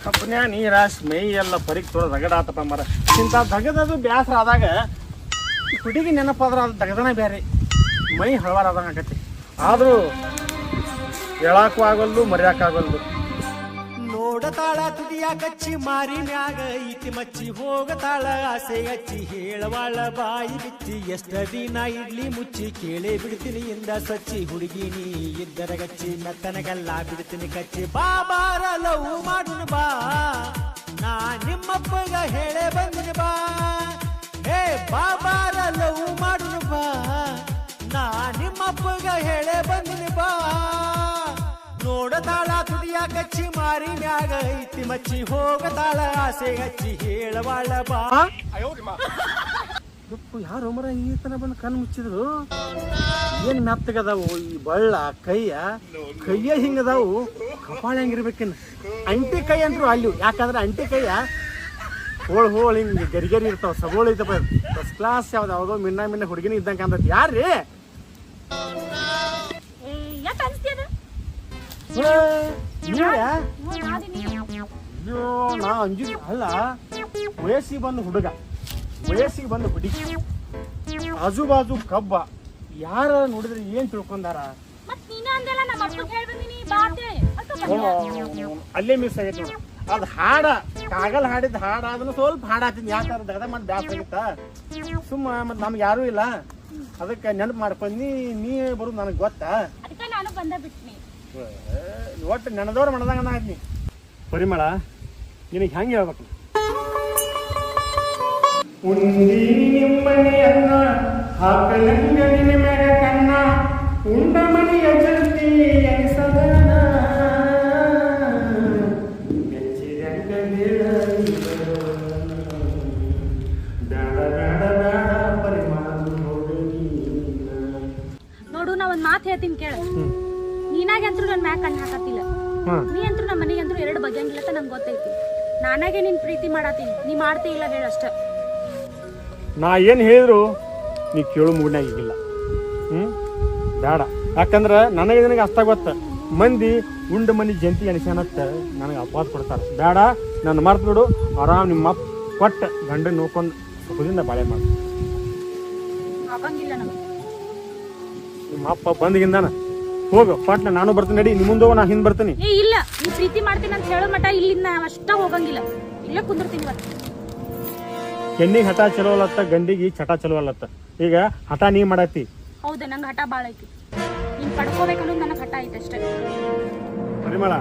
ಕಬ್ಬನ್ಯಾ ನೀರ ಸ್ಮೈ ಎಲ್ಲ ಪರಿಗ್ ತೊಡ ರಗಡಾತಪ್ಪ ಮರ ಇಂಥ ದಗದದು ಬ್ಯಾಸರ ಆದಾಗ ಹುಡುಗಿ ನೆನಪಾದ್ರ ಅದು ದಗದನ ಬೇರೆ ಮೈ ಹಳವಾರ ಆದಂಗೆ ಆಗತ್ತೆ. ಆದರೂ ಹೇಳಕ್ಕೂ ಆಗಲ್ದು ಮರ್ಯಾಕಾಗಲ್ದು. ನೋಡತಾಳ ತುದಿಯ ಕಚ್ಚಿ ಮಾರಿ ಮ್ಯಾಗ ಇತಿ ಮಚ್ಚಿ ಹೋಗತಾಳ ಆಸೆ ಹಚ್ಚಿ ಹೇಳವಾಳ ಬಾಯಿ ಬಿಚ್ಚಿ ಎಷ್ಟ ದಿನ ಇಡ್ಲಿ ಮುಚ್ಚಿ ಕೇಳೇ ಬಿಡ್ತೀನಿ ಇಂದ ಸಚ್ಚಿ ಹುಡುಗಿ ನೀ ಇದ್ದರ ಗಚ್ಚಿ ಮೆತ್ತನಗೆಲ್ಲ ಬಿಡ್ತೀನಿ ಕಚ್ಚಿ ಬಾಬಾರ ಲವ್ ಮಾಡುನು ಬಾ ನಾ ನಿಮ್ಮಪ್ಪಗ ಹೇಳೇ ಬಂದಿನಿ ಬಾ ಹೇ ಬಾಬಾರ ಲವ್ ಮಾಡುನು ಬಾ ನಾ ನಿಮ್ಮಪ್ಪಗ ಹೇಳೇ ಬಂದಿನಿ ಬಾ ನೋಡತಾಳ ತುದಿಯ ಕಚ್ಚಿ ಮಾರಿ ಮ್ಯಾಗ ಐತಿ ಮಚ್ಚಿ ಹೋಗತಾಳ ಆಸೆ ಹಚ್ಚಿ ಹೇಳವಾಳ ಬಾ. ಯಾರು ಮರ ಈ ತನ ಬಂದು ಕಣ್ಣು ಮುಚ್ಚಿದ್ರು ಏನ್ ಮೆತ್ತಗದಾವು ಈ ಬಳ್ಳ ಕೈಯ ಹಿಂಗದಾವು ಕಪಾಳ ಹೆಂಗಿರ್ಬೇಕಿನ್ ಅಂಟಿ ಕೈ ಅಂದ್ರು ಅಲ್ಲಿ ಯಾಕಂದ್ರೆ ಅಂಟಿ ಕೈಯ ಹೋಳ್ ಹಿಂಗೆ ಗರಿಗರಿ ಇರ್ತಾವ ಸಬೋಳ ಐತಪ್ಪ ಫಸ್ಟ್ ಕ್ಲಾಸ್ ಯಾವ್ದಾವ್ದೋ ಮಿನ್ನ ಹುಡುಗಿನ ಇದ್ದಂಗೆ ಕಾಣ್ತೈತಿ. ಯಾರ್ರಿ ನಾ ಅಂಜಿದ್ ಅಲ್ಲ ವಯಸ್ಸಿಗೆ ಬಂದು ಹುಡುಗ ವಯಸ್ಸಿಗೆ ಬಂದು ಹುಡುಗಿ ಆಜು ಬಾಜು ಕಬ್ಬ ಯಾರ ನೋಡಿದ್ರೆ ಏನ್ ತಿಳ್ಕೊಂಡಾರ ಅಲ್ಲೇ ಮಿಸ್ ಆಗೈತಿ ನೋಡ. ಅದ್ ಹಾಡ ಕಾಗಲ್ ಹಾಡಿದ ಹಾಡ ಅದನ್ನ ಸ್ವಲ್ಪ ಹಾಡಾತೀನಿ ಯಾಕಂದ್ರೆ ದಗದ ಮತ್ತೆ ಬ್ಯಾಸ ಆಗಿತ್ತ ಸುಮ್ಮ ಮತ್ ನಮ್ಗೆ ಯಾರು ಇಲ್ಲ ಅದಕ್ಕೆ ನೆನಪು ಮಾಡ್ಕೊಂಡಿ ನೀ ಬರುದು ನನಗೆ ಗೊತ್ತಾ ಒಟ್ಟು ನೆನದವ್ರ ಮನದಂಗ ಆದ್ನಿ. ಪರಿಮಳ ನಿನಗೆ ಹೆಂಗೆ ಹೇಳ್ಬೇಕು ನಿಮ್ಮನೆಯನ್ನ ಹಾಕಲಂಗ ನಿನ್ನ ಮ್ಯಾಗ ಕಣ್ಣ ಉಂಡ ಮನೆಯ ಜಲ್ತಿ ಎನಿಸದನ ಬೆಚ್ಚಿರಂಗ ನೋಡು ನಾ ಒಂದ್ ಮಾತು ಹೇಳ್ತೀನಿ ಕೇಳ. ನೀನಾಗೆ ಅಂತೂ ನನ್ ಮ್ಯಾಗ ಕಣ್ಣು ಹಾಕತ್ತಿಲ್ಲ, ನೀ ಅಂತೂ ನಮ್ಮ ಮನೆಗೆ ಅಂತೂ ಎರಡು ಬಗ್ಗಂಗಿಲ್ಲ ಅಂತ ನಂಗೆ ಗೊತ್ತೈತಿ. ನಾನಾಗೆ ನಿನ್ ಪ್ರೀತಿ ಮಾಡತ್ತೀನಿ, ನೀ ಮಾಡ್ತೀ ಇಲ್ಲ ಹೇಳಷ್ಟ. ನಾ ಏನ್ ಹೇಳಿದ್ರು ನೀ ಕೇಳು ಮೂಡ್ನಾಗ ಈಗಿಲ್ಲ. ಬೇಡ, ಯಾಕಂದ್ರ ನನಗೆ ನಿನಗೆ ಅಷ್ಟ ಗೊತ್ತ. ಮಂದಿ ಉಂಡ ಮನಿ ಜಂತಿ ಅನಿಸ್ಯಾನತ್ತ ನನಗೆ ಅಪವಾದ ಕೊಡ್ತಾರ. ಬೇಡ, ನನ್ನ ಮರ್ತು ಬಿಡು. ಆರಾಮ್ ನಿಮ್ಮ ಅಪ್ಪ ಕೊಟ್ಟ ಗಂಡನ ನೋಡ್ಕೊಂಡು ಸುಖದಿಂದ ಬಾಳೆ ಮಾಡು. ಆಗಂಗಿಲ್ಲ ನಮಗೆ. ನಿಮ್ಮ ಅಪ್ಪ ಬಂದಿಗಿಂದಾನ ಹೋಗು ಪಟ್ನ ನಾನು ಬರ್ತೀನಿ. ನಡಿ, ನಿಮ್ಮ ಮುಂದೆ ನಾ ಹಿಂದ್ ಬರ್ತೀನಿ. ಏ ಇಲ್ಲ, ನೀ ಪ್ರೀತಿ ಮಾಡ್ತೀನಿ ಅಂತ ಹೇಳೋ ಮಟ ಇಲ್ಲಿಂದ ಅಷ್ಟ ಹೋಗಂಗಿಲ್ಲ. ಇಲ್ಲ ಕುಂದಿರ್ತೀನಿ ಇವತ್ತು. ಹೆಣ್ಣಿಗೆ ಹಠ ಚಲೋ ಅಲ್ಲತ್ತ, ಗಂಡಿಗೆ ಚಟ ಚಲೋ ಅಲ್ಲತ್ತ. ಈಗ ಹಠ ನೀ ಮಾಡತ್ತಿ. ಹೌದಾ, ನಂಗೆ ಹಠ ಭಾಳ ಐತಿ. ನೀನ್ ಪಡ್ಕೋಬೇಕನ್ನೋದು ನನಗೆ ಹಠ ಐತೆ ಅಷ್ಟೇ. ಪರಿಮಳ,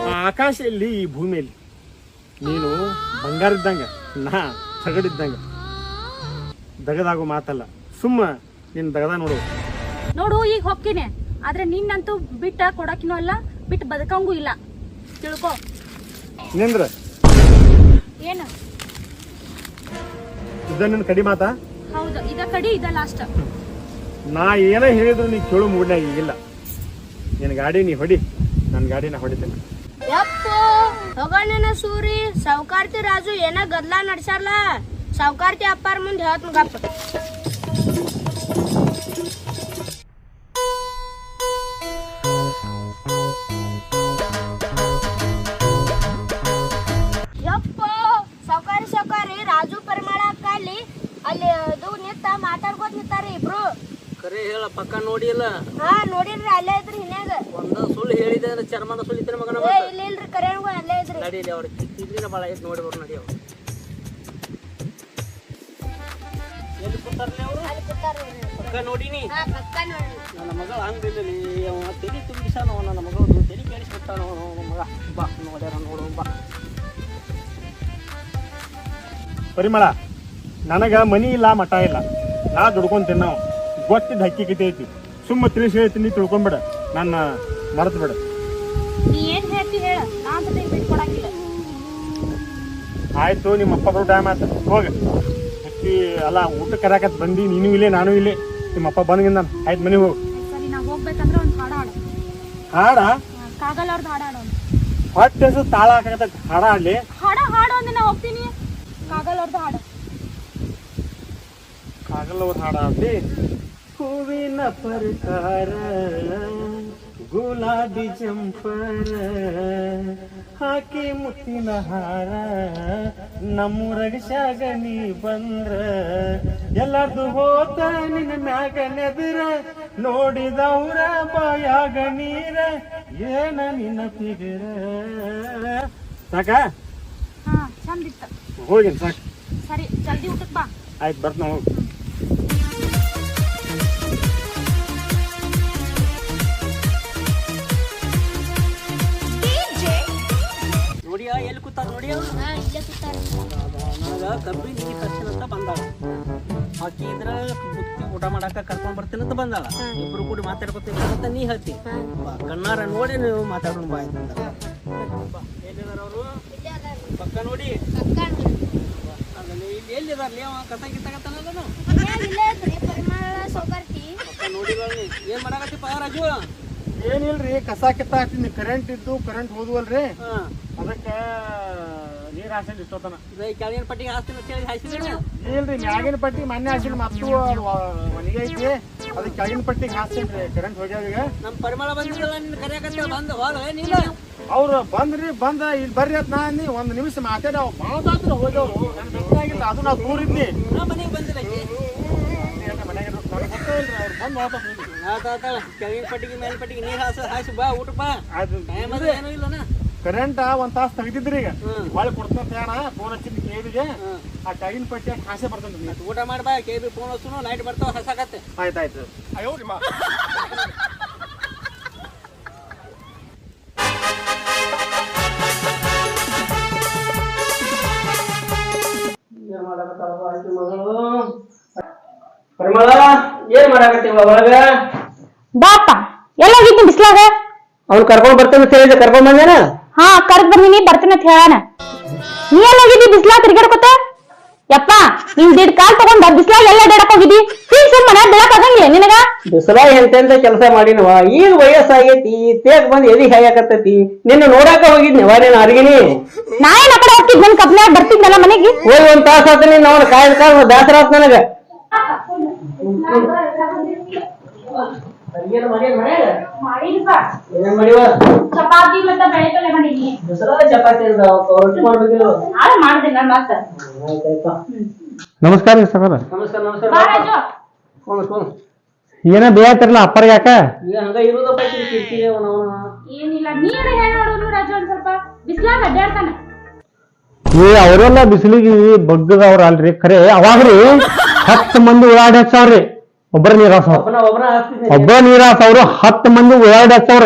ಆ ಆಕಾಶದಲ್ಲಿ ಈ ಭೂಮಿಯಲ್ಲಿ ನೀನು ಬಂಗಾರ ಇದ್ದಂಗ, ನಾ ತಗಡಿದ್ದಂಗ. ದಗದಾಗೋ ಮಾತಲ್ಲ, ಸುಮ್ಮ ನಿನ್ ದಗದ ನೋಡು. ನೋಡು, ಈಗ ಹೋಗ್ತೀನಿ, ಆದ್ರೆ ನಿನ್ನಂತೂ ಬಿಟ್ಟ ಕೊಡಕಿನೂ ಅಲ್ಲ, ಬಿಟ್ಟು ಬದುಕಂಗೂ ಇಲ್ಲ, ತಿಳ್ಕೊ. ನಿಂದ್ರ ಏನು ಇದ ನಿನ್ ಕಡಿ ಮಾತಾ? ಹೌದು, ಇದ ಕಡಿ, ಇದ ಲಾಸ್ಟ್. ನಾ ಏನ ಹೇಳಿದ್ರು ನೀ ಕೇಳು ಮೂಡ್ನಾಗ ಈಗಿಲ್ಲ. ನಿನ್ ಗಾಡಿ ನೀ ಹೊಡಿ, ನನ್ ಗಾಡಿ ನಾ ಹೊಡಿತೇನೆ. ಯಪ್ಪೋ ಹೋಗೋಣ ಸೂರಿ. ಸಾವುಕಾರ್ತಿ ರಾಜು ಏನ ಗದ್ಲಾ ನಡ್ಸಾರ್ಲ. ಸಾವುಕಾರ್ತಿ ಅಪ್ಪಾರ ಮುಂದೆ ಹೇಳ್ತ ಗಪ್ಪ. ಯಪ್ಪೋ ಸಾವುಕಾರಿ ರಾಜು ಪರಿಮಳ ಅಕ್ಕ ಅಲ್ಲಿ ಅದು ನಿಂತ ಮಾತಾಡ್ಕೋತ ನಿಂತಾರ ಇಬ್ರು. ಕರೆ ಹೇಳ, ಪಕ್ಕ ನೋಡಿಲ್ಲ. ಹಾ ನೋಡಿನ್ರಿ, ಅಲ್ಲೇ ಇದ್ರಿ ಹಿನ್ಯಾಗ. ಒಂದ ಸುಳ್ಳು ಹೇಳಿದೆ ಅಂದ್ರೆ ಚರ್ಮದ ಸುಳ್ಳಿದ್ರೆ ಮಗನ. ಇಲ್ರಿ ಕರೆಯಂಗು ಅಲ್ಲೇ ಇದ್ರಿ. ನಡೀಲಿ, ಅವ್ರ ಕಿತ್ತಿದ್ರಿನ ಭಾಳ ಐತಿ, ನೋಡಿ ಬರ್ ನಡಿ. ಅವ್ರು ಎಲ್ಲಿ ಕೂತಾರ್ಲಿ ಅವರು? ಅಲ್ಲಿ ಕೂತಾರ್ರಿ. ಪಕ್ಕ ನೋಡಿನಿ. ಹಾ ಪಕ್ಕ ನೋಡ್ರಿ. ನನ್ನ ಮಗಳು ಹಂಗಿಲ್ಲ, ಅವ ತಲೆ ತುಂಬಿಸಾನೋ, ನನ್ನ ಮಗಳು ತಲೆ ಕೇಳಿಸ್ಬಿಟ್ಟಾನೋ ಮಗ. ಬಾ ನೋಡ್ಯಾರ, ನೋಡು ಬಾ. ಪರಿಮಳ, ನನಗ ಮನಿ ಇಲ್ಲ, ಮಠ ಇಲ್ಲ, ನಾ ದುಡ್ಕೊಂಡ್ ತಿನ್ನವ್ ಗೊತ್ತಿದ್ದ ಹಕ್ಕಿಕತೆ ಐತಿ. ಸುಮ್ಮ ತಿಳಿಸಿ ಹೇಳ್ತೀನಿ, ತಿಳ್ಕೊಂಬಿಡ, ನನ್ನ ಮರೆತು ಬಿಡ. ನೀ ಏನ್ ಹೇಳ್ತಿ ಹೇಳ, ನಾ ಜೊತೆ ಬಿಟ್ಟು ಕೊಡಂಗಿಲ್ಲ. ಆಯ್ತು, ನಿಮ್ಮ ಅಪ್ಪ ಬರೋ ಟೈಮ್ ಆಯ್ತು, ಹೋಗ. ಅಕ್ಕಿ ಅಲ್ಲ ಊಟ ಕರಾಕತ್ ಬಂದಿ, ನೀನು ಇಲ್ಲೇ ನಾನು ಇಲ್ಲೇ. ನಿಮ್ಮ ಅಪ್ಪ ಬಂದ್ಗಿಂದ ಆಯ್ತು, ಮನೆಗೆ ಹೋಗು. ಸರಿ, ನಾ ಹೋಗ್ಬೇಕಂದ್ರೆ ಒಂದು ಹಾಡ ಹಾಡು. ಹಾಡ ಕಾಗಲ್ ಅವ್ರದ್ದು ಹಾಡ ಹಾಡು. ಹೊಟ್ಟೆ ಹೆಸರು ತಾಳ ಹಾಕತ್ತ ಹಾಡ ಆಡ್ಲಿ. ಹಾಡು ಅಂದ್ರೆ ನಾ ಹೋಗ್ತೀನಿ. ಕಾಗಲ್ ಅವ್ರದ್ದು ಹಾಡು. ಕಾಗಲ್ ಅವ್ರ ಹಾಡ ಆಡ್ಲಿ. ಹೂವಿನ ಪ್ರಕಾರ ಗುಲಾಬಿ ಜಂಪರ ಹಾಕಿ ಮುತ್ತಿನ ಹಾರ ನಮ್ಮೂರಗ ಶಾಗನಿ ಬಂದ್ರ ಎಲ್ಲಾರ್ದು ಹೋತ ನಿನ್ನ ಮ್ಯಾಗ ನೆದರ ನೋಡಿದವ್ರ ಬಾಯಾಗ ನೀರ ಏನ ನಿನ್ನ ಫಿಗರ. ಸಾಕ ಹಾ ಚಂದ ಇತ್ತ. ಹೋಗಿನ್ ಸಾಕು. ಸರಿ ಜಲ್ದಿ ಊಟಕ್ಕೆ ಬಾ. ಆಯ್ತು ಬರ್ತ ಹೋಗಿ. ನೋಡಿಯಾ ಎಲ್ಲಿ ಕೂತಾರ ನೋಡಿ ಅವ್ರು. ನನಗ ಕಬ್ಬಿ ನೀರು ತರ್ಸಿನಂತ ಬಂದಾಳ. ಆಕಿ ಇದ್ರ ಬುತ್ತಿ ಊಟ ಮಾಡಾಕ ಕರ್ಕೊಂಡ್ ಬರ್ತೀನಂತ ಬಂದಾಳ. ಇಬ್ರು ಕೂಡಿ ಮಾತಾಡ್ಕೊತೀವಿ ಅಂತ ನೀ ಹೇಳ್ತಿ. ಕಣ್ಣಾರ ನೋಡಿ ನೀವು ಮಾತಾಡೋಣ ಬಾ ಅಂತ. ಎಲ್ಲಿದಾರ ಅವರು? ಪಕ್ಕ ನೋಡಿ. ಇಲ್ಲಿ ಎಲ್ಲಿದಾರ್ಲಿ ಅವ ಕಸ ಗಿತ್ತಾಗತ್ತಾನ ಏನ್ ಮಾಡಾಕತ್ತಿಪ್ಪ ರಾಜು? ಏನಿಲ್ರಿ ಕಸ ಕಿತ್ತಾಕ್ತೀನಿ. ಕರೆಂಟ್ ಇದ್ದು ಕರೆಂಟ್ ಹೋದ್ವಲ್ರಿ ಅದಕ್ಕ ನೀರ್ ಹಾಸಂಡ್ ಇಷ್ಟೋತನ. ಕೆಳಗಿನ ಪಟ್ಟಿಗೆ ಹಾಸ್ತೀನಿ ಅಂತ ಹೇಳಿ ಹಾಯ್ಸಿದ್ರೆ ಇಲ್ರಿ ಮ್ಯಾಗಿನ ಪಟ್ಟಿ ಮೊನ್ನೆ ಹಾಸಿಲ್ ಮತ್ತು ಮನೆಗೆ ಐತಿ ಅದಕ್ಕೆ ಕೆಳಗಿನ ಪಟ್ಟಿಗೆ ಹಾಸ್ತೇನ್ರಿ. ಕರೆಂಟ್ ಹೋಗ್ಯಾವ ಈಗ. ನಮ್ ಪರಿಮಳ ಬಂದಿದ್ದಲ್ಲ ನಿನ್ನ ಕರೆಯಕತ್ತ ಬಂದ ಹೋದ ನೀಲ ಅವ್ರು ಬಂದ್ರಿ ಬಂದ ಇಲ್ಲಿ ಬರ್ರಿ ಅಂತ ನಾನಿ ಒಂದ್ ನಿಮಿಷ ಮಾತಾಡ ಮಾತಾಡ್ತಾರ ಹೋಗ್ಯವ್ರು. ನನ್ ಬೆಟ್ಟಾಗಿಲ್ಲ ಅದು ನಾವು ದೂರ ಇದ್ನಿ. ನಾ ಮನೆಗೆ ಬಂದಿಲ್ಲ ಮನೆಗೆ ಗೊತ್ತಿಲ್ರಿ ಅವ್ರು ಬಂದ್ ಮಾತಾಡ್ತಾರೆ. ಕೆಳಗಿನ ಪಟ್ಟಿಗೆ ಮೇಲಿನ ಪಟ್ಟಿಗೆ ನೀರ್ ಹಾಸಿ ಬಾ ಊಟ ಬಾ. ಟೈಮ್ ಅದ ಏನೂ ಇಲ್ಲನ. ಕರೆಂಟ್ ಒಂದ್ ತಾಸು ತೆಗ್ದಿದ್ರಿ ಈಗ ಹೊಳೆ ಕೊಡ್ತಂತ ಹೇಳ ಫೋನ್ ಹಚ್ಚಿದ್ ಕೇಳಿಗೆ ಆ ಕೆಳಗಿನ ಪಟ್ಟಿ ಹಾಸೆ ಬರ್ತಂದ್ರಿ. ಊಟ ಮಾಡ್ಬಾ. ಕೇಬಿ ಫೋನ್ ಹಚ್ಚು ಲೈಟ್ ಬರ್ತಾವ ಹಸಾಕತ್ತೆ. ಆಯ್ತಾಯ್ತು. ಪರಿಮಳ ಏನ್ ಮಾಡಾಕತ್ತೀವ ಒಳಗ? ಬಾಪ ಎಲ್ಲೋಗಿದ್ನಿ ಬಿಸ್ಲಾಗ? ಅವ್ನು ಕರ್ಕೊಂಡ್ ಬರ್ತೇನೆ ಅಂತ ಹೇಳಿದ್ರೆ ಕರ್ಕೊಂಡ್ ಬಂದೇನ? ಹಾ ಕರ್ದ್ ಬಂದಿನಿ ಬರ್ತೀನಿ ಅಂತ ಹೇಳಾನ. ನೀ ಎಲ್ಲೋಗಿದ್ದಿ ಬಿಸ್ಲಾ ತಿರ್ಗಾಡ್ಕೊತ? ಯಪ್ಪ ನಿನ್ ದಿಡ್ ಕಾಲ್ ತಗೊಂಡ ಬಿಸ್ಲಾಗ ಎಲ್ಲ ಅಡ್ಯಾಡಕ್ ಹೋಗಿದ್ದಿ? ಸುಮ್ಮನೆ ಬೆಳಕ್ ಆಗಂಗಿಲ್ಲ ನಿನಗ? ಬಿಸಲಾಗ ಎಂತೆಂತ ಕೆಲಸ ಮಾಡಿನವ. ಈಗ ವಯಸ್ಸಾಗೈತಿ ತೇಗ್ ಬಂದ್ ಎದಿ ಹಾಯಾಕತ್ತೈತಿ. ನಿನ್ನ ನೋಡಾಕ ಹೋಗಿದ್ನಿವ ನೀನ್ ಅರ್ಗಿನಿ. ನಾ ಏನ್ ಆ ಕಡೆ ಹೋಗ್ತಿದ್ ನನ್ ಕಪ್ನ್ಯಾಗ ಬರ್ತಿದ್ನಲ್ಲ ಮನೆಗೆ. ಹೋಗಿ ಒಂದ್ ತಾಸ ಆತ ನೀನ್ ಅವ್ನ ಕಾಯ್ದ ಕಾಲ ದಾಸರ ಆತ್ ನನಗ. ಏನ್ ಮಾಡಿವ? ಚಪಾತಿ ಮತ್ತೆ ಬೆಳೆಪಲ್ಲೆ ಮಾಡಿದ್ನಿ. ಬಿಸಲಾಗ ಚಪಾತಿ ರೊಟ್ಟಿ ಮಾಡ್ಬೇಕಿಲ್ಲ. ನಾಳೆ ಮಾಡ್ತೀನಿ ನಾನು ಮತ್ತೆ. ನಮಸ್ಕಾರ ರೀ ಸರ್. ನಮಸ್ಕಾರ ನಮಸ್ಕಾರ. ಬಾ ರಾಜು. ಏನ ಬೇಯತ್ತಿರಲ್ಲ ಅಪ್ಪರ್ ಯಾಕ? ಈಗ ಹಂಗ ಇರುದಪ್ಪ ಕಿರ್ಕಿರಿ ಅವನ. ಏನಿಲ್ಲ ನೀರ ಹೇಳಿ ನೋಡೋನು ರಾಜು ಒಂದ್ ಸ್ವಲ್ಪ ಬಿಸ್ಲಾಗ ಅಡ್ಡಾಡ್ತಾನ. ಅವರೆಲ್ಲ ಬಿಸಿಲಿಗೆ ಬಗ್ಗದವ್ರ ಅಲ್ರಿ. ಖರೆ ಅವಾಗ್ರಿ 10 ಮಂದಿ ಓಡಾಡಿ ಹಚ್ಚವ್ರಿ. ಒಬ್ಬರ ನೀರ್ ಹಾಸವ್ರ ಒಬ್ಬ ನೀರ್ ಹಾಸವ್ರು 10 ಮಂದಿ ಓಡಾಡಿ ಹಚ್ಚವ್ರ.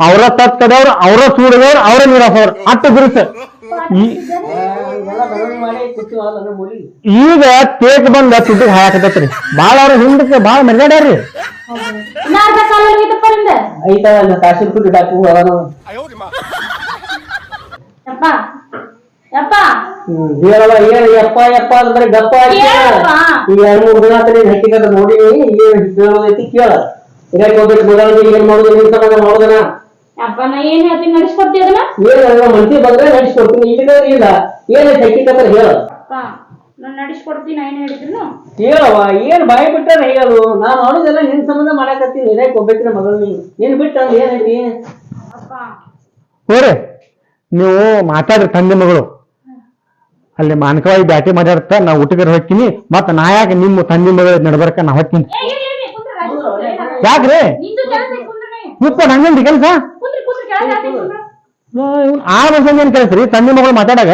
ಅವ್ರ ತತ್ ಕದವ್ರು ಅವ್ರ ಸೂಡಿದವ್ರು ಅವ್ರ ನೀರ್ ಹಾಸವ್ರ ಅಟ್ಟ ಬಿರುಸ. ಈಗ ತೇಕ್ ಬಂದ ತುಡ್ಡಿಗೆ ಹಾಕತೈತ್ರಿ. ಬಾಳ ಅವ್ರ ಹಿಂದಕ್ಕೆ ಬಾಳ ಮರ್ಯಾಡ್ಯಾರ್ರಿ. ಐತಲ್ಲ ಕಾಶಿನ ಕುಟ್ಟಿ ಡಾಕು ಅವನು. ಹೇಳವ ಏನ್ ಯಪ್ಪ ಯಪ್ಪ ಅಂದ್ರೆ ಗಪ್ಪ ಈಗ 2-3 ದಿನ ಆತ ನೀನ್ ಹಟ್ಟಿಕದ ನೋಡಿ ಏನ್ ಹೇಳೋದೈತಿ ಕೇಳ. ಇದಕ್ಕೆ ಹೋಗ್ಬೇಕು ಮೊದಲು ಏನ್ ಮಾಡುದು ನಿನ್ ಸಂಬಂಧ ಮಾಡೋದನ. ಅಪ್ಪ ನಾ ಏನ್ ಹೇಳ್ತೀನಿ ನಡೆಸ್ಕೊಡ್ತೀಯ ಅದನ್ನ? ಏನ್ ಮನ್ಸಿ ಬಂದ್ರೆ ನಡೆಸ್ಕೊಡ್ತೀನಿ. ಇಲ್ಲ ಇಲ್ಲ ಏನೈತಿ ಹಟ್ಟಿಕತ್ರ ಹೇಳ. ನಾನು ನಡೆಸ್ಕೊಡ್ತೀನಿ ಏನ್ ಹೇಳಿದ್ರು ಹೇಳವ. ಏನ್ ಬಾಯಿ ಬಿಟ್ಟಾರ ಹೇಳೋದು. ನಾ ಮಾಡೋದೆಲ್ಲ ನಿನ್ ಸಂಬಂಧ ಮಾಡಾಕತ್ತೀನಿ. ಇದಕ್ಕೆ ಹೋಗ್ಬೇಕ್ರಿ ಮೊದಲು ನೀನ್ ಬಿಟ್ಟ ಏನೈತಿ? ಹೋರಿ ನೀವು ಮಾತಾಡ್ರಿ ತಂದೆ ಮಗಳು ಅಲ್ಲಿ ಮಾನಕವಾಗಿ ಬ್ಯಾಟಿ ಮಾತಾಡ್ತಾ ನಾ ಊಟಕ್ಕೆ ಹೋಗ್ತೀನಿ. ಮತ್ತ ನಾ ಯಾಕೆ ನಿಮ್ಮ ತಂದೆ ಮಗಳ ನಡ್ಬರ್ಕ ನಾ ಹೋಗ್ತೀನಿ. ಯಾಕ್ರಿ ಮುಪ್ಪ ನಂಗಂದಿ ಕೆಲಸ? 6 ವರ್ಷ ಏನ್ ಕೆಲಸ ರೀ ತಂದೆ ಮಗಳು ಮಾತಾಡಾಗ?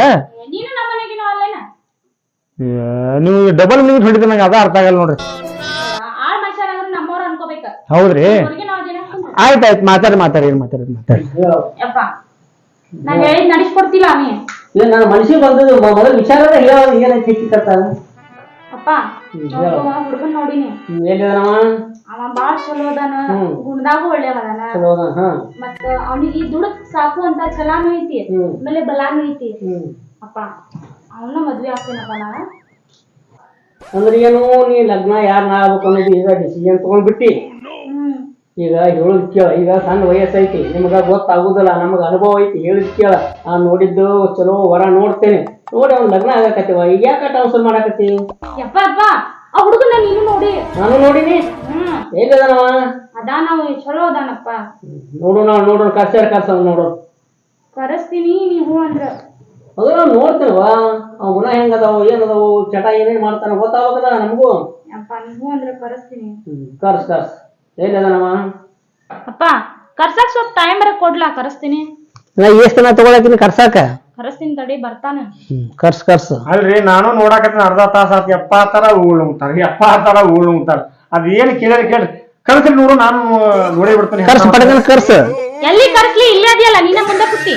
ನೀವು ಡಬಲ್ ಮೀನಿಂಗ್ ಹೊಡಿದ ನಂಗೆ ಅದ ಅರ್ಥ ಆಗಲ್ಲ ನೋಡ್ರಿ. ಹೌದ್ರಿ ಆಯ್ತಾಯ್ತು ಮಾತಾಡಿ ಮಾತಾಡಿ ಏನ್ ಮಾತಾಡಿ ಮಾತಾಡಿ. ನಡೆಸ್ಕೊಡ್ತಿಲ್ಲ ಏನ್ ನನ್ನ ಮನಸ್ಸಿಗೆ ಬಂದದ್ದು ಮೊದಲು ವಿಚಾರದ ಹೇಳ. ಏನೈತಿ ಹೆಚ್ಚಿಕತ್ತ? ಅಪ್ಪ ಹುಡುಗನ್ ನೋಡಿನಿ. ಎಲ್ಲಿದಾನವ? ಅವ ಬಾಳ್ ಚಲೋ ಅದಾನ. ಗುಣದಾಗೂ ಒಳ್ಳೆಯವದಾನ. ಮತ್ತ ಅವನಿಗೆ ದುಡಕ್ ಸಾಕು ಅಂತ ಛಲಾನು ಐತಿ. ಆಮೇಲೆ ಬಲಾನು ಐತಿ. ಅಪ್ಪ ಅವನ್ನ ಮದ್ವೆ ಆಗ್ತೇನಪ್ಪ ನಾ. ಅಂದ್ರೆ ಏನು ನೀ ಲಗ್ನ ಯಾರನ್ನ ಆಗ್ಬೇಕು ಅನ್ನೋದು ಈಗ ಡಿಸಿಷನ್ ತಗೊಂಡ್ಬಿಟ್ಟಿ. ಈಗ ಹೇಳುದ್ ಕೇಳ. ಈಗ ಸಣ್ಣ ವಯಸ್ಸೈತಿ ನಿಮ್ಗ ಗೊತ್ತಾಗುದಿಲ್ಲ. ನಮಗ ಅನುಭವ ಐತಿ. ಹೇಳಿದ್ ಕೇಳ. ನಾ ನೋಡಿದ್ದು ಚಲೋ ವರ ನೋಡ್ತೇನೆ. ನೋಡಿ ಅವ್ನ ಲಗ್ನ ಆಗಾಕತ್ತೀವ. ಈಗ ಯಾಕೆ ಅವಸರ ಮಾಡಾಕತ್ತಿ? ಯಪ್ಪ ಅಪ್ಪ ಆ ಹುಡುಗನ ನೀನು ನೋಡಿ. ನಾನು ನೋಡಿನಿ. ಹೇಗದನವ? ಅದಾನವ ಚಲೋ ಅದಾನಪ್ಪ. ನೋಡು ಕರ್ಸ ನೋಡು. ಕರೆಸ್ತೀನಿ ನೀವು ಅಂದ್ರ. ಅದು ನಾವು ನೋಡ್ತೇವ ಅವ್ ಗುಣ ಹೆಂಗದಾವು ಏನದಾವು ಚಟ ಏನೇನ್ ಮಾಡ್ತಾನ ಗೊತ್ತಾಗದ ನಮಗೂ. ಅಪ್ಪ ನೀವು ಅಂದ್ರ ಕರೆಸ್ತೀನಿ. ಕರ್ಸ್ ಹೇಗದನವ? ಅಪ್ಪ ಕರ್ಸಾಕ್ ಸ್ವಲ್ಪ ಟೈಮ್ ಬರಕ್ ಕೊಡ್ಲಾ? ಕರೆಸ್ತೀನಿ. ನಾ ಎಷ್ಟ್ ದಿನ ತಗೊಳಕಿನಿ ಕರ್ಸಾಕ? ಕರೆಸ್ತೀನಿ ತಡಿ ಬರ್ತಾನ. ಕರ್ಸ್ ಅಲ್ರಿ ನಾನು ನೋಡಾಕತ್ತೀನಿ ಅರ್ಧ ತಾಸ ಆತ ಎಪ್ಪ ತರ ಊಳ್ ಉಂತಾರ ಅದ್ ಏನ್ ಕೇಳ್ರಿ ಕರ್ಸ್ರಿ ನೋಡು ನಾನು ನೋಡೇ ಬಿಡ್ತೀನಿ. ಕರ್ಸ್ ಎಲ್ಲಿ ಕರ್ಸ್ಲಿ? ಇಲ್ಲೇ ಅದಿಯಲ್ಲ ನೀನ ಮುಂದೆ ಕುತ್ತಿ.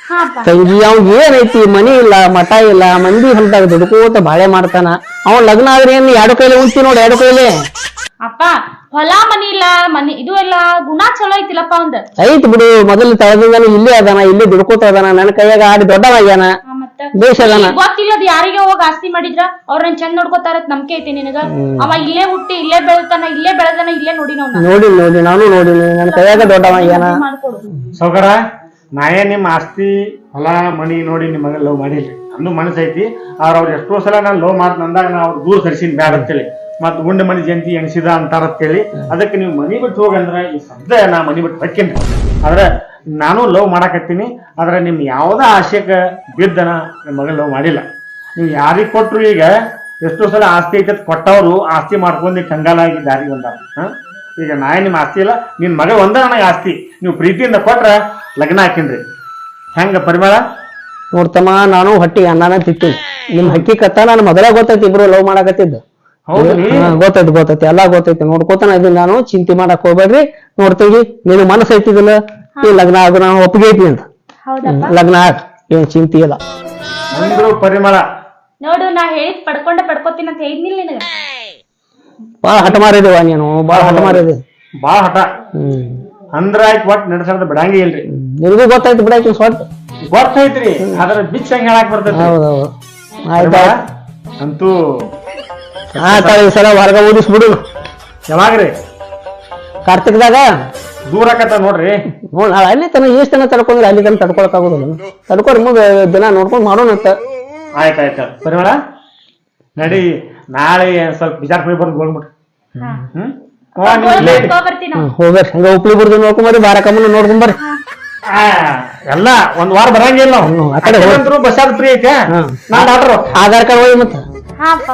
ಹಾ ಅಪ್ಪ. ತಂಗಿ ಅವ್ನ್ ಏನೈತಿ ಮನಿ ಇಲ್ಲ ಮಠ ಇಲ್ಲ ಮಂದಿ ಹೊಲ್ದಾಗ ದುಡ್ಕೋತ ಬಾಳೆ ಮಾಡ್ತಾನ. ಅವ್ನ್ ಲಗ್ನ ಆದ್ರೆ ಏನ್ 2 ಕೈಲಿ ಉಂಟಿ ನೋಡಿ 2 ಕೈಲಿ. ಅಪ್ಪ ಹೊಲ ಮನಿ ಇಲ್ಲ ಮನಿ ಇದು ಎಲ್ಲ ಗುಣ ಚಲೋ ಐತಿಲ್ಲಪ್ಪ ಅವಂದ. ಐತಿ ಬಿಡು ಮೊದಲು ತಳದಿಂದಾನು ಇಲ್ಲೇ ಅದಾನ ಇಲ್ಲೇ ದುಡ್ಕೋತ ಅದಾನ ನನ್ನ ಕೈಯಾಗ ಆಡಿ ದೊಡ್ಡವಾಗ್ಯಾನ ದೇಶ ಅದಾನ. ಗೊತ್ತಿಲ್ಲ ಅದು ಯಾರಿಗೆ ಹೋಗಿ ಆಸ್ತಿ ಮಾಡಿದ್ರ ಅವ್ರನ್ನ ಚಂದ ನೋಡ್ಕೋತಾರ ನಂಬಿಕೆ ಐತಿ ನಿನಗ? ಅವ ಇಲ್ಲೇ ಹುಟ್ಟಿ ಇಲ್ಲೇ ಬೆಳತಾನ ಇಲ್ಲೇ ಬೆಳೆದಾನ ಇಲ್ಲೇ ನೋಡಿ ನಾನು ನೋಡಿನಿ ನನ್ನ ಕೈಯಾಗ ದೊಡ್ಡವಾಗ್ಯಾನ. ಮಾಡ್ಕೊಡು ಸೌಕರ ನಾ ಏನ್ ನಿಮ್ ಆಸ್ತಿ ಹೊಲ ಮನಿ ನೋಡಿ ನಿಮ್ ಮಗ ಲವ್ ಮಾಡಿಲ್ರಿ. ನಂದು ಮನಸ್ಸು ಐತಿ ಅವ್ರ ಎಷ್ಟೋ ಸಲ ನಾನು ಲವ್ ಮಾತ್ ಅಂದಾಗ ನಾ ಅವ್ರ ದೂರ ಸರಿಸಿನ ಬ್ಯಾಡ ಅಂತೇಳಿ ಮತ್ ಉಂಡ ಮನಿ ಜಯಂತಿ ಎಣಿಸಿದ ಅಂತಾರತ್ತೇಳಿ ಅದಕ್ಕೆ ನೀವು ಮನಿ ಬಿಟ್ಟು ಹೋಗಂದ್ರ ಈ ಸದ್ಯ ನಾ ಮನಿ ಬಿಟ್ಟು ಹೊಕ್ಕೇನ್ರಿ. ಆದ್ರೆ ನಾನು ಲವ್ ಮಾಡಾಕತ್ತೀನಿ. ಆದ್ರೆ ನಿಮ್ ಯಾವ್ದ ಆಶೆಕ ಬಿದ್ದನ ನಿಮ್ ಮಗ ಲವ್ ಮಾಡಿಲ್ಲ. ನೀವು ಯಾರಿಗ್ ಕೊಟ್ರು ಈಗ ಎಷ್ಟೋ ಸಲ ಆಸ್ತಿ ಐತೆ ಕೊಟ್ಟವ್ರು ಆಸ್ತಿ ಮಾಡ್ಕೊಂಡು ಕಂಗಾಲಾಗಿ ದಾರಿ ಬಂದಾರ. ಈಗ ನಾ ನಿಮ್ ಆಸ್ತಿ ಇಲ್ಲ ನಿನ್ ಮಗ ಒಂದ ನನಗೆ ಆಸ್ತಿ ನೀವು ಪ್ರೀತಿಯಿಂದ ಕೊಟ್ರ ಲಗ್ನ ಹಾಕಿನ್ರಿ. ಹೆಂಗ ಪರಿಮಳ? ನೋಡ್ತಮ್ಮ ನಾನು ಹೊಟ್ಟಿಗೆ ಅನ್ನಾನ ತಿಂತೀನಿ. ನಿಮ್ ಹಕ್ಕಿಕತ್ತ ನಾನು ಮೊದಲ ಗೊತ್ತೈತಿ ಇಬ್ರು ಲವ್ ಮಾಡಾಕತ್ತಿದ್ದು. ಗೊತ್ತೈತಿ ಎಲ್ಲಾ ಗೊತ್ತೈತಿ ನೋಡ್ಕೋತಾನ ಇದೀನಿ ನಾನು. ಚಿಂತೆ ಮಾಡಕ್ ಹೋಗ್ಬೇಡ್ರಿ. ನೋಡ್ತೀವಿ ನೀನು ಮನಸ್ಸು ಐತಿದಿಲ್ಲ ಈ ಲಗ್ನ ಆಗ ನಾನು ಒಪ್ಪಿಗೆ ಐತಿ ಅಂತ ಲಗ್ನ ಆಗ ಏನ್ ಚಿಂತೆ ಇಲ್ಲ. ಪರಿಮಳ ನೋಡು ನಾ ಹೇಳಿದ್ ಪಡ್ಕೋತೀನಿ ಅಂತ ಹೇಳಿದ್ನಿಲ್ಲ ನಿನಗ. ಬಾಳ ಹಠ ಮಾರಿದೇವ ನೀನು ಬಾಳ ಹಠ ಮಾರಿದೆ. ಬಾಳ ಹಠ ಅಂದ್ರ ಆಯ್ತು ಒಟ್ ನಡೆಸದ ಬಿಡಂಗಿ ಇಲ್ರಿ. ನಿನಗೂ ಗೊತ್ತಾಯ್ತು ಬಿಡಾಕಿ ಸ್ವಟ್ ಗೊತ್ತೈತ್ರಿ ಅದ್ರ ಬಿಚ್ಚ ಹೆಂಗ್ ಹೇಳಾಕ್ ಬರ್ತೈತಿ. ಹೌದೌದು ಆಯ್ತಾ ಅಂತೂ ಈ ಸಲ ಹೊರಗ ಓದಿಸ್ಬಿಡು. ಯಾವಾಗ್ರಿ? ಕಾರ್ತಿಕದಾಗ ದೂರ ಆಕತ್ತ ನೋಡ್ರಿ. ಅಲ್ಲಿ ತನ ಎಷ್ಟ್ ತನ ತಡ್ಕೊಂಡ್ರೆ ಅಲ್ಲಿ ತನ ತಡ್ಕೊಳಕ್ ಆಗೋದಿಲ್ಲ. ತಡ್ಕೊರಿ ಮುಂದೆ ದಿನ ನೋಡ್ಕೊಂಡ್ ಮಾಡೋಣಂತ. ಆಯ್ತಾಯ್ತ ಪರಿಮಳ ನಡಿ ನಾಳೆ ಸ್ವಲ್ಪ ಬಿಜಾರ್ ಹೋಗಿ ಬಂದು ಹೋಗ್ಬಿಟ್ರಿ. ಹೋಗ್ರಿ ಹಂಗ ಉಪ್ಳಿ ಬಿಡ್ದು ನೋಡ್ಕೊಂಬರಿ ಬಾರ ಕಮ್ಮನ ನೋಡ್ಕೊಂಬರಿ. ಎಲ್ಲ ಒಂದ್ ವಾರ ಬರಂಗಿಲ್ಲ ನಾವು. ಆ ಕಡೆ ಬಸ್ಸಾದ ಫ್ರೀ ಐತೆ. ಆಧಾರ್ ಕಾರ್ಡ್ ಹೋಗಿ ಮತ್ತೆ. ಹಾ ಅಪ್ಪ